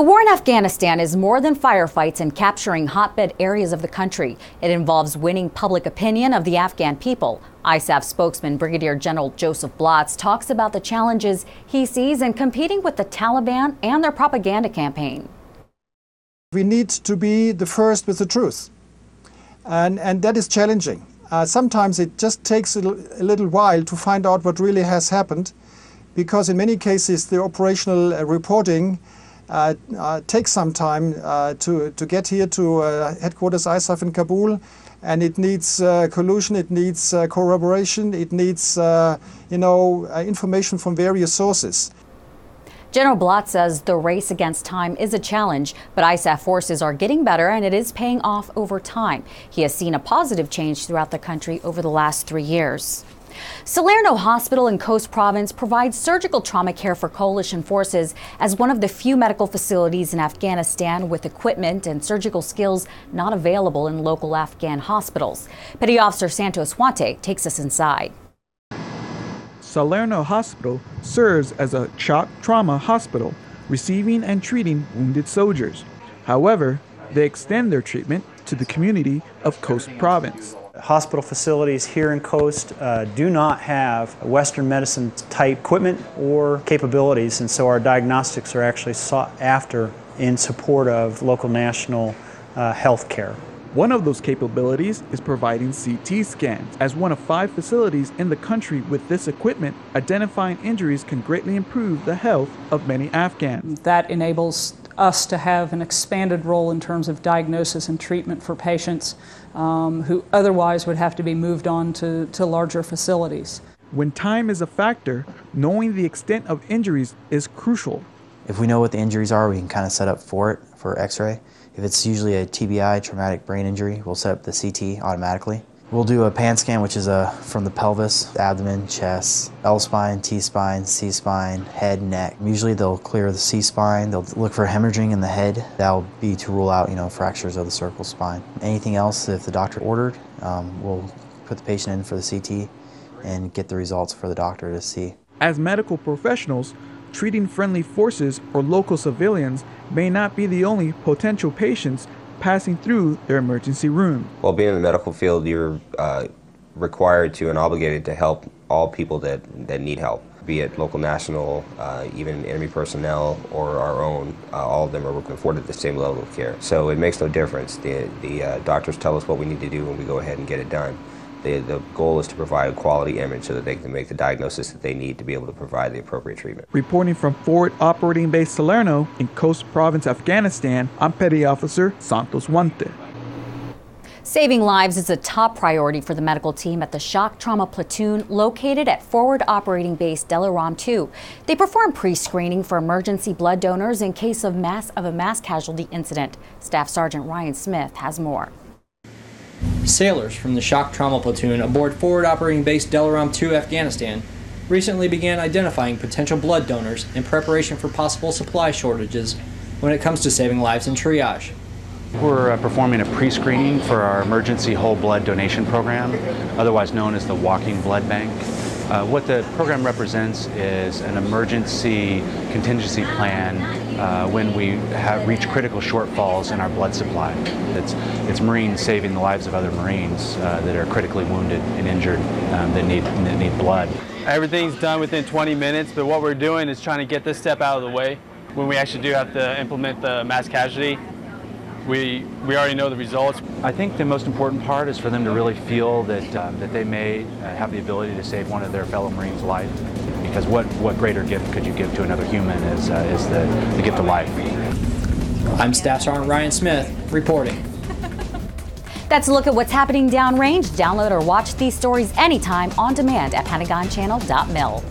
The war in Afghanistan is more than firefights and capturing hotbed areas of the country. It involves winning public opinion of the Afghan people. ISAF spokesman Brigadier General Josef Blotz talks about the challenges he sees in competing with the Taliban and their propaganda campaign. We need to be the first with the truth, and that is challenging. Sometimes it just takes a little while to find out what really has happened, because in many cases the operational reporting takes some time to get here to headquarters ISAF in Kabul, and it needs collusion, it needs corroboration, it needs information from various sources. General Blotz says the race against time is a challenge, but ISAF forces are getting better and it is paying off over time. He has seen a positive change throughout the country over the last 3 years. Salerno Hospital in Coast Province provides surgical trauma care for coalition forces as one of the few medical facilities in Afghanistan with equipment and surgical skills not available in local Afghan hospitals. Petty Officer Santos Huante takes us inside. Salerno Hospital serves as a shock trauma hospital, receiving and treating wounded soldiers. However, they extend their treatment to the community of Coast Province. Hospital facilities here in Coast do not have Western medicine type equipment or capabilities, and so our diagnostics are actually sought after in support of local national health care. One of those capabilities is providing CT scans. As one of 5 facilities in the country with this equipment, identifying injuries can greatly improve the health of many Afghans. That enables us to have an expanded role in terms of diagnosis and treatment for patients who otherwise would have to be moved on to larger facilities. When time is a factor, knowing the extent of injuries is crucial. If we know what the injuries are, we can kind of set up for it for x-ray. If it's usually a TBI, traumatic brain injury, we'll set up the CT automatically. We'll do a pan scan, which is from the pelvis, abdomen, chest, L-spine, T-spine, C-spine, head, neck. Usually they'll clear the C-spine. They'll look for hemorrhaging in the head. That'll be to rule out, fractures of the cervical spine. Anything else, if the doctor ordered, we'll put the patient in for the CT and get the results for the doctor to see. As medical professionals, treating friendly forces or local civilians may not be the only potential patients passing through their emergency room. Well, being in the medical field, you're required to and obligated to help all people that need help, be it local, national, even enemy personnel or our own. All of them are afforded the same level of care. So it makes no difference. The doctors tell us what we need to do and we go ahead and get it done. The goal is to provide a quality image so that they can make the diagnosis that they need to be able to provide the appropriate treatment. Reporting from Forward Operating Base Salerno in Coast Province, Afghanistan, I'm Petty Officer Santos Huante. Saving lives is a top priority for the medical team at the Shock Trauma Platoon located at Forward Operating Base Delaram 2. They perform pre-screening for emergency blood donors in case of a mass casualty incident. Staff Sergeant Ryan Smith has more. Sailors from the Shock Trauma Platoon aboard Forward Operating Base Delaram 2, Afghanistan, recently began identifying potential blood donors in preparation for possible supply shortages when it comes to saving lives in triage. We're performing a pre-screening for our emergency whole blood donation program, otherwise known as the Walking Blood Bank. What the program represents is an emergency contingency plan when we have reached critical shortfalls in our blood supply. It's Marines saving the lives of other Marines that are critically wounded and injured that need blood. Everything's done within 20 minutes, but what we're doing is trying to get this step out of the way. When we actually do have to implement the mass casualty, we already know the results. I think the most important part is for them to really feel that they may have the ability to save one of their fellow Marines' life. Because what greater gift could you give to another human is the gift of life. I'm Staff Sergeant Ryan Smith reporting. That's a look at what's happening downrange. Download or watch these stories anytime on demand at PentagonChannel.mil.